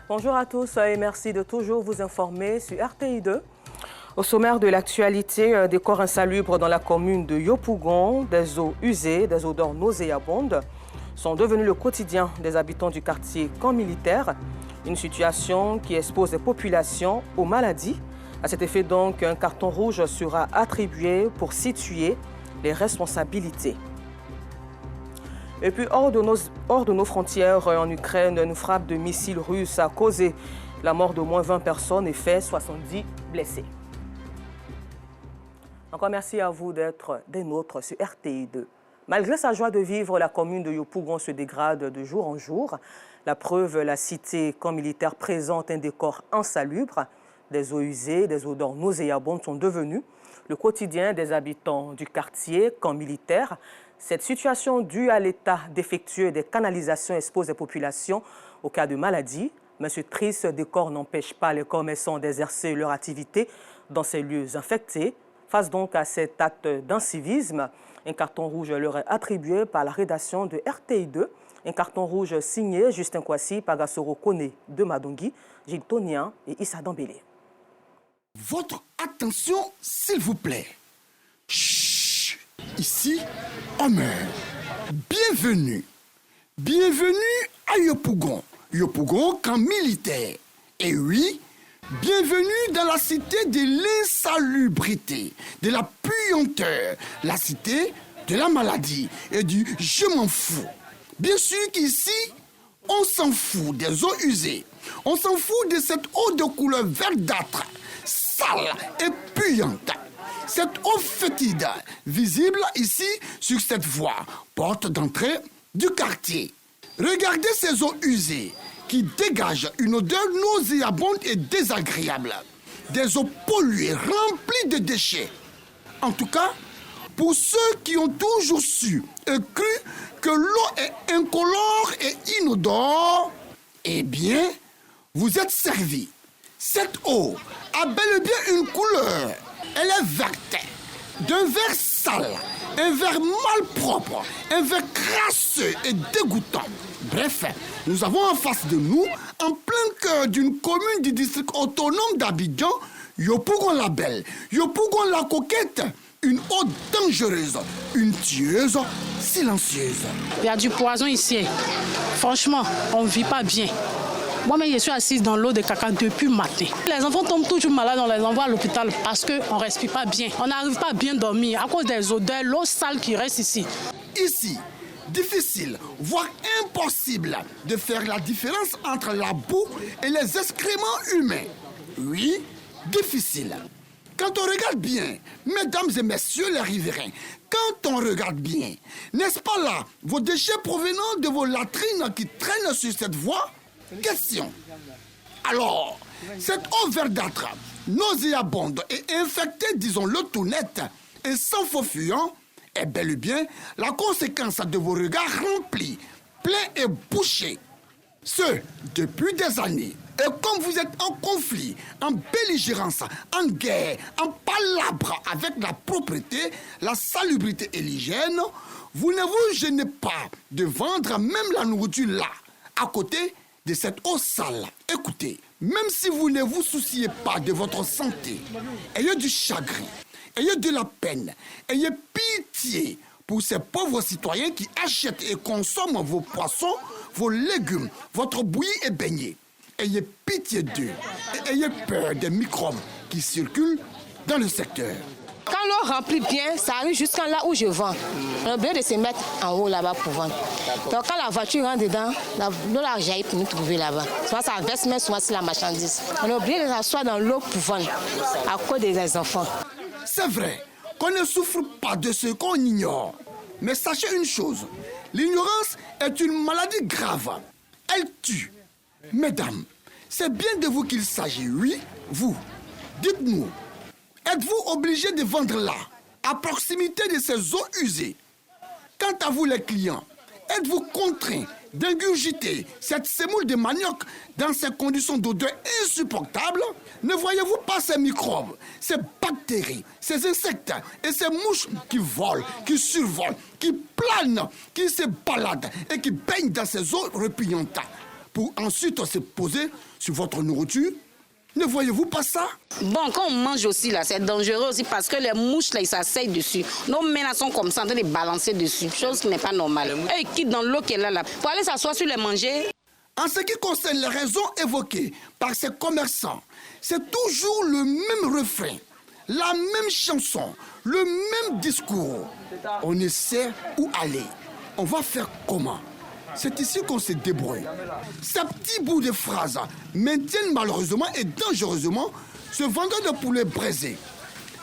Bonjour à tous et merci de toujours vous informer sur RTI2. Au sommaire de l'actualité, des corps insalubres dans la commune de Yopougon, des eaux usées, des odeurs nauséabondes sont devenus le quotidien des habitants du quartier Camp Militaire. Une situation qui expose les populations aux maladies. À cet effet donc, un carton rouge sera attribué pour situer les responsabilités. Et puis hors de nos frontières en Ukraine, une frappe de missiles russes a causé la mort d'au moins 20 personnes et fait 70 blessés. Encore merci à vous d'être des nôtres sur RTI2. Malgré sa joie de vivre, la commune de Yopougon se dégrade de jour en jour. La preuve, la cité Camp Militaire présente un décor insalubre. Des eaux usées, des odeurs nauséabondes sont devenues le quotidien des habitants du quartier Camp Militaire. Cette situation due à l'état défectueux des canalisations expose les populations au cas de maladie. Mais ce triste décor n'empêche pas les commerçants d'exercer leur activité dans ces lieux infectés. Face donc à cet acte d'incivisme, un carton rouge leur est attribué par la rédaction de RTI2. Un carton rouge signé Justin Kwasi, Pagasoro Kone de Madongi, Gilles Tonien et Issa Dambélé. Votre attention, s'il vous plaît. Chut. Ici, on meurt. Bienvenue. Bienvenue à Yopougon. Yopougon, Camp Militaire. Et oui, bienvenue dans la cité de l'insalubrité, de la puanteur, la cité de la maladie et du « je m'en fous ». Bien sûr qu'ici, on s'en fout des eaux usées. On s'en fout de cette eau de couleur verdâtre, sale et puante. Cette eau fétide, visible ici sur cette voie, porte d'entrée du quartier. Regardez ces eaux usées qui dégagent une odeur nauséabonde et désagréable. Des eaux polluées, remplies de déchets. En tout cas, pour ceux qui ont toujours su et cru que l'eau est incolore et inodore, eh bien, vous êtes servis. Cette eau a bel et bien une couleur. Elle est verte, d'un vert sale, un vert malpropre, un vert crasseux et dégoûtant. Bref, nous avons en face de nous, en plein cœur d'une commune du district autonome d'Abidjan, Yopougon-la-Belle, Yopougon-la-Coquette, une eau dangereuse, une tueuse silencieuse. Il y a du poison ici. Franchement, on ne vit pas bien. Moi-même, je suis assise dans l'eau de caca depuis le matin. Les enfants tombent toujours malades, on les envoie à l'hôpital parce qu'on ne respire pas bien. On n'arrive pas à bien dormir à cause des odeurs, l'eau sale qui reste ici. Ici, difficile, voire impossible de faire la différence entre la boue et les excréments humains. Oui, difficile. Quand on regarde bien, mesdames et messieurs les riverains, quand on regarde bien, n'est-ce pas là vos déchets provenant de vos latrines qui traînent sur cette voie? Question. Alors, cette eau verdâtre, nauséabonde et infectée, disons-le tout net, et sans faux fuyant, est bel et bien la conséquence de vos regards remplis, pleins et bouchés. Ce, depuis des années. Et comme vous êtes en conflit, en belligérance, en guerre, en palabre avec la propreté, la salubrité et l'hygiène, vous ne vous gênez pas de vendre même la nourriture là, à côté de cette eau sale. Écoutez, même si vous ne vous souciez pas de votre santé, ayez du chagrin, ayez de la peine, ayez pitié pour ces pauvres citoyens qui achètent et consomment vos poissons, vos légumes, votre bouillie et beignet. Ayez pitié d'eux et ayez peur des microbes qui circulent dans le secteur. Quand l'eau remplit bien, ça arrive jusqu'à là où je vends. On a besoin de se mettre en haut là-bas pour vendre. Donc quand la voiture rentre dedans, l'eau la jaillit pour nous trouver là-bas. Souvent ça verse même souvent sur la marchandise. On a oublié de s'asseoir dans l'eau pour vendre à cause des enfants. C'est vrai qu'on ne souffre pas de ce qu'on ignore. Mais sachez une chose, l'ignorance est une maladie grave. Elle tue. Mesdames, c'est bien de vous qu'il s'agit, oui, vous. Dites-nous, êtes-vous obligés de vendre là, à proximité de ces eaux usées? Quant à vous les clients, êtes-vous contraints d'ingurgiter cette semoule de manioc dans ces conditions d'odeur insupportables? Ne voyez-vous pas ces microbes, ces bactéries, ces insectes et ces mouches qui volent, qui survolent, qui planent, qui se baladent et qui baignent dans ces eaux répugnantes? pour ensuite se poser sur votre nourriture. Ne voyez-vous pas ça? Bon, quand on mange aussi, là, c'est dangereux aussi parce que les mouches, là, ils s'asseyent dessus. Nos mains sont comme ça, en train de balancer dessus, chose qui n'est pas normale. Et ils quittent dans l'eau qui est là, pour aller s'asseoir sur les manger. En ce qui concerne les raisons évoquées par ces commerçants, c'est toujours le même refrain, la même chanson, le même discours. On ne sait où aller. On va faire comment? C'est ici qu'on se débrouille. Ces petits bouts de phrases maintiennent malheureusement et dangereusement ce vendeur de poulets braisés.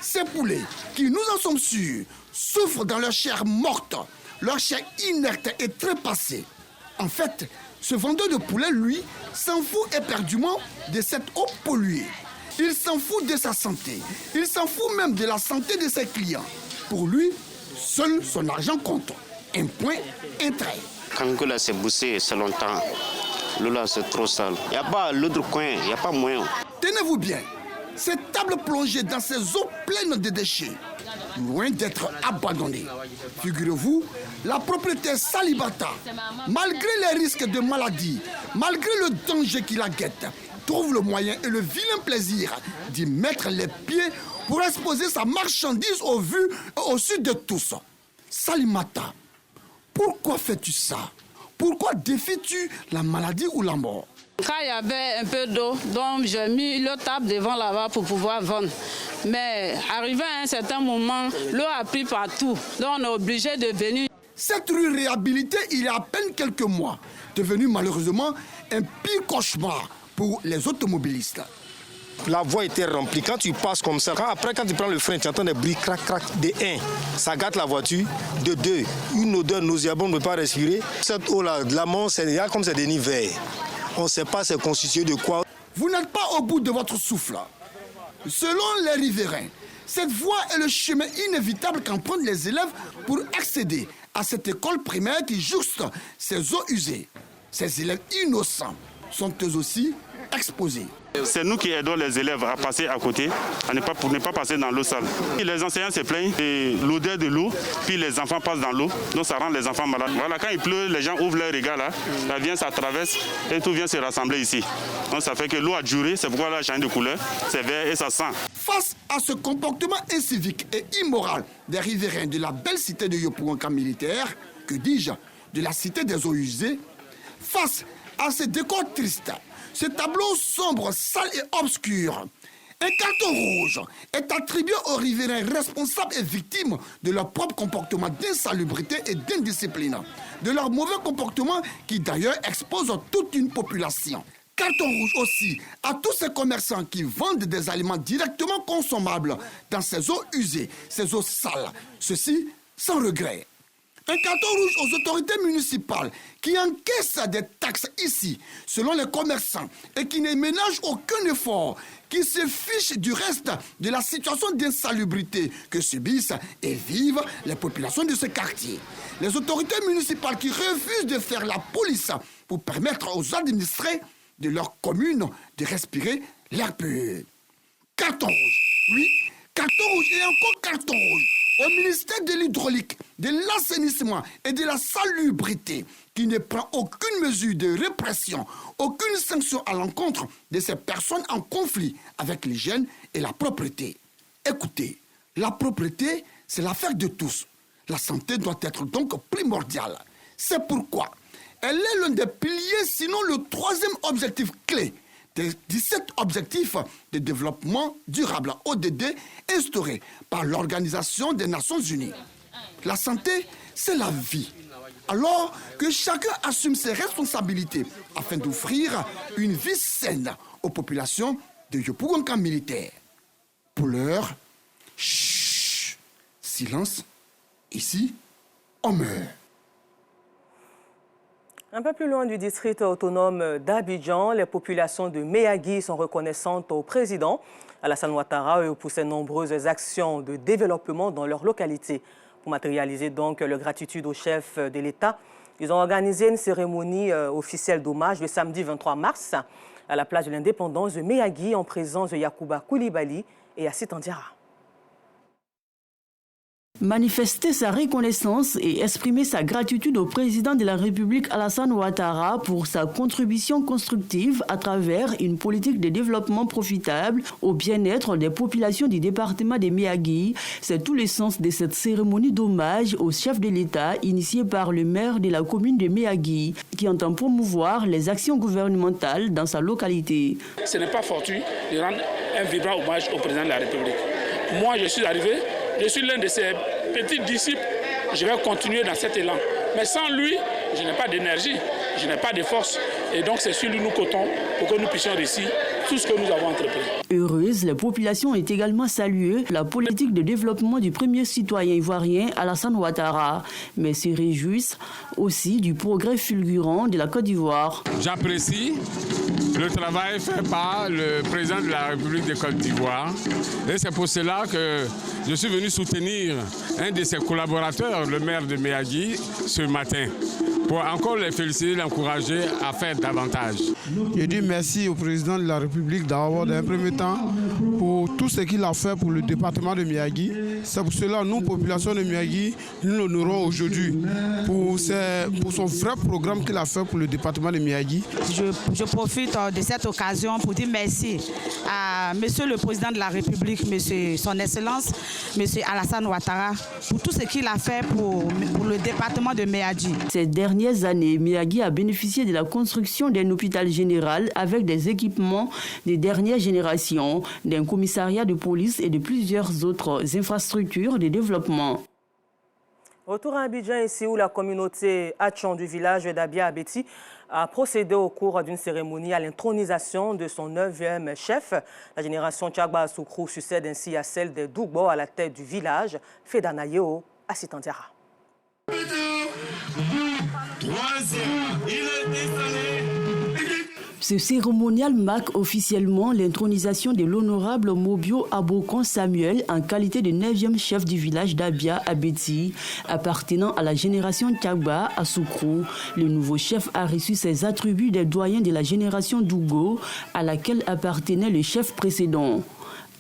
Ces poulets, qui nous en sommes sûrs, souffrent dans leur chair morte, leur chair inerte et trépassée. En fait, ce vendeur de poulets, lui, s'en fout éperdument de cette eau polluée. Il s'en fout de sa santé. Il s'en fout même de la santé de ses clients. Pour lui, seul son argent compte. Un point, un trait. Quand là c'est boussé, c'est longtemps. L'eau là c'est trop sale. Il n'y a pas l'autre coin, il n'y a pas moyen. Tenez-vous bien, cette table plongée dans ces eaux pleines de déchets, loin d'être abandonnée. Figurez-vous, la propriétaire Salibata, malgré les risques de maladie, malgré le danger qui la guette, trouve le moyen et le vilain plaisir d'y mettre les pieds pour exposer sa marchandise au vu et au su de tous. Salimata, pourquoi fais-tu ça? Pourquoi défies-tu la maladie ou la mort? Quand il y avait un peu d'eau, donc j'ai mis le table devant là-bas pour pouvoir vendre. Mais arrivé à un certain moment, l'eau a pris partout. Donc on est obligé de venir. Cette rue réhabilitée il y a à peine quelques mois, devenue malheureusement un pire cauchemar pour les automobilistes. La voie était remplie. Quand tu passes comme ça, quand tu prends le frein, tu entends des bruits crac, crac. De 1, ça gâte la voiture. De 2, une odeur nauséabonde, on ne peut pas respirer. Cette eau-là, de la mort, c'est comme c'est des nids verts. On ne sait pas c'est constitué de quoi. Vous n'êtes pas au bout de votre souffle. Selon les riverains, cette voie est le chemin inévitable qu'empruntent les élèves pour accéder à cette école primaire qui jouxte ces eaux usées. Ces élèves innocents sont eux aussi exposés. C'est nous qui aidons les élèves à passer à côté, pour ne pas passer dans l'eau sale. Les enseignants se plaignent de l'odeur de l'eau, puis les enfants passent dans l'eau, donc ça rend les enfants malades. Voilà, quand il pleut, les gens ouvrent leurs regards là, ça vient, ça traverse et tout vient se rassembler ici. Donc ça fait que l'eau a duré, c'est pourquoi elle a changé de couleur, c'est vert et ça sent. Face à ce comportement incivique et immoral des riverains de la belle cité de Yopougonka militaire, que dis-je, de la cité des eaux usées, face à ce décor triste, ce tableau sombre, sale et obscur, un carton rouge est attribué aux riverains responsables et victimes de leur propre comportement d'insalubrité et d'indiscipline, de leur mauvais comportement qui d'ailleurs expose toute une population. Carton rouge aussi à tous ces commerçants qui vendent des aliments directement consommables dans ces eaux usées, ces eaux sales, ceci sans regret. Un carton rouge aux autorités municipales qui encaissent des taxes ici, selon les commerçants, et qui ne ménagent aucun effort, qui se fichent du reste de la situation d'insalubrité que subissent et vivent les populations de ce quartier. Les autorités municipales qui refusent de faire la police pour permettre aux administrés de leur commune de respirer l'air pur. Carton rouge, oui, carton rouge et encore carton rouge au ministère de l'Hydraulique, de l'Assainissement et de la Salubrité, qui ne prend aucune mesure de répression, aucune sanction à l'encontre de ces personnes en conflit avec l'hygiène et la propreté. Écoutez, la propreté, c'est l'affaire de tous. La santé doit être donc primordiale. C'est pourquoi elle est l'un des piliers, sinon le troisième objectif clé des 17 objectifs de développement durable, ODD, instaurés par l'Organisation des Nations Unies. La santé, c'est la vie. Alors que chacun assume ses responsabilités afin d'offrir une vie saine aux populations de Yopougonka militaire. Pour l'heure, chut, silence, ici, on meurt. Un peu plus loin du district autonome d'Abidjan, les populations de Méagui sont reconnaissantes au président Alassane Ouattara pour ses nombreuses actions de développement dans leur localité. Pour matérialiser donc leur gratitude au chef de l'État, ils ont organisé une cérémonie officielle d'hommage le samedi 23 mars à la place de l'Indépendance de Méagui en présence de Yacouba Koulibaly et Assit Andiara. Manifester sa reconnaissance et exprimer sa gratitude au président de la République Alassane Ouattara pour sa contribution constructive à travers une politique de développement profitable au bien-être des populations du département de Miyagi. C'est tout le sens de cette cérémonie d'hommage au chef de l'État initiée par le maire de la commune de Miyagi qui entend promouvoir les actions gouvernementales dans sa localité. Ce n'est pas fortuit de rendre un vibrant hommage au président de la République. Moi, je suis arrivé. Je suis l'un de ses petits disciples. Je vais continuer dans cet élan. Mais sans lui, je n'ai pas d'énergie, je n'ai pas de force. Et donc c'est sur lui nous comptons pour que nous puissions réussir tout ce que nous avons entrepris. Heureuse, la population est également saluée la politique de développement du premier citoyen ivoirien Alassane Ouattara, mais se réjouissent aussi du progrès fulgurant de la Côte d'Ivoire. J'apprécie le travail fait par le président de la République de Côte d'Ivoire et c'est pour cela que je suis venu soutenir un de ses collaborateurs, le maire de Miyagi, ce matin, pour encore les féliciter, l'encourager à faire davantage. Je dis merci au président de la République d'avoir, dans un premier temps, pour tout ce qu'il a fait pour le département de Miyagi. C'est pour cela, nous, population de Miyagi, nous l'honorons aujourd'hui pour son vrai programme qu'il a fait pour le département de Miyagi. Je profite de cette occasion pour dire merci à Monsieur le Président de la République, Monsieur Son Excellence, Monsieur Alassane Ouattara, pour tout ce qu'il a fait pour le département de Miyagi. Ces dernières années, Miyagi a bénéficié de la construction d'un hôpital général avec des équipements des dernières générations, d'un commissariat de police et de plusieurs autres infrastructures de développement. Retour à Abidjan, ici où la communauté Atchon du village d'Abia Abeti a procédé au cours d'une cérémonie à l'intronisation de son 9e chef. La génération Tchagba Soukrou succède ainsi à celle des Dougbo à la tête du village, Fedana Yeo à Sitandiara. Ce cérémonial marque officiellement l'intronisation de l'honorable Mobio Abokon Samuel en qualité de 9e chef du village d'Abia Abeti, appartenant à la génération Tchagba à Soukrou. Le nouveau chef a reçu ses attributs des doyens de la génération Dougo, à laquelle appartenait le chef précédent.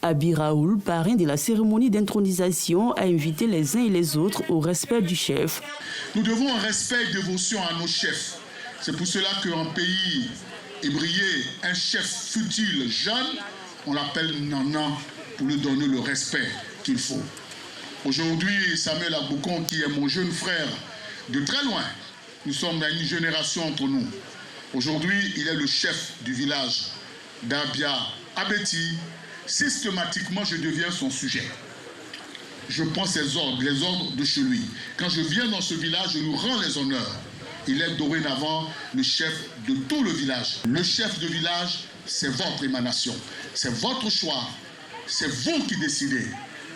Abi Raoul, parrain de la cérémonie d'intronisation, a invité les uns et les autres au respect du chef. Nous devons un respect et dévotion à nos chefs. C'est pour cela qu'en pays ébrié, un chef futile jeune, on l'appelle Nana pour lui donner le respect qu'il faut. Aujourd'hui, Samuel Abokon, qui est mon jeune frère de très loin, nous sommes à une génération entre nous. Aujourd'hui, il est le chef du village d'Abia Abeti. Systématiquement, je deviens son sujet. Je prends ses ordres, les ordres de chez lui. Quand je viens dans ce village, je lui rends les honneurs. Il est dorénavant le chef de tout le village. Le chef de village, c'est votre émanation. C'est votre choix. C'est vous qui décidez.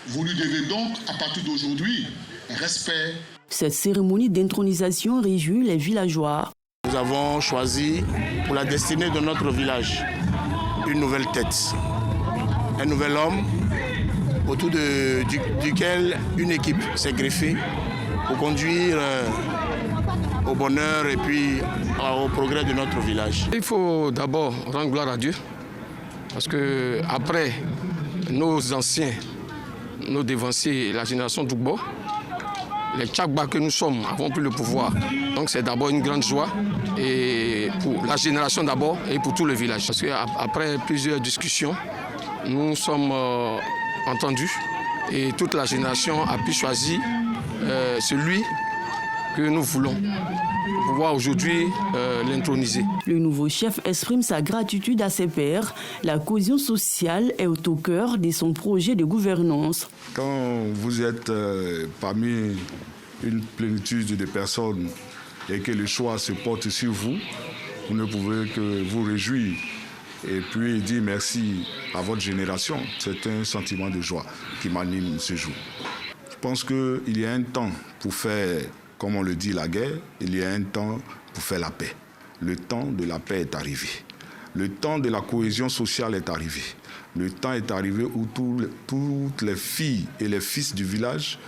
Vous lui devez donc, à partir d'aujourd'hui, respect. Cette cérémonie d'intronisation réjouit les villageois. Nous avons choisi pour la destinée de notre village une nouvelle tête. Un nouvel homme autour duquel une équipe s'est greffée pour conduire au bonheur et puis au progrès de notre village. Il faut d'abord rendre gloire à Dieu parce que après nos anciens, nos dévanciers, la génération Dougbo, les Tchagba que nous sommes avons pris le pouvoir. Donc c'est d'abord une grande joie et pour la génération d'abord et pour tout le village. Parce qu'après plusieurs discussions, nous sommes entendus et toute la génération a pu choisir celui que nous voulons pour pouvoir aujourd'hui l'introniser. Le nouveau chef exprime sa gratitude à ses pairs. La cohésion sociale est au cœur de son projet de gouvernance. Quand vous êtes parmi une plénitude de personnes et que le choix se porte sur vous, vous ne pouvez que vous réjouir et puis dire merci à votre génération. C'est un sentiment de joie qui m'anime ce jour. Je pense qu'il y a un temps pour faire, comme on le dit, la guerre, il y a un temps pour faire la paix. Le temps de la paix est arrivé. Le temps de la cohésion sociale est arrivé. Le temps est arrivé où toutes les filles et les fils du village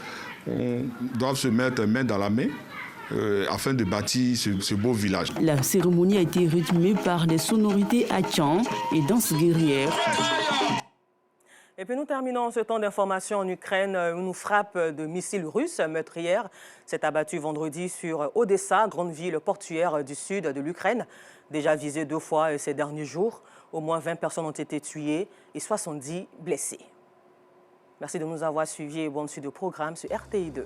doivent se mettre main dans la main afin de bâtir ce beau village. La cérémonie a été rythmée par des sonorités Atchan et danses guerrières. Et puis nous terminons ce temps d'information en Ukraine. Une frappe de missiles russes meurtrière s'est abattue vendredi sur Odessa, grande ville portuaire du sud de l'Ukraine, déjà visée 2 fois ces derniers jours. Au moins 20 personnes ont été tuées et 70 blessées. Merci de nous avoir suivis et bonne suite de programme sur RTI2.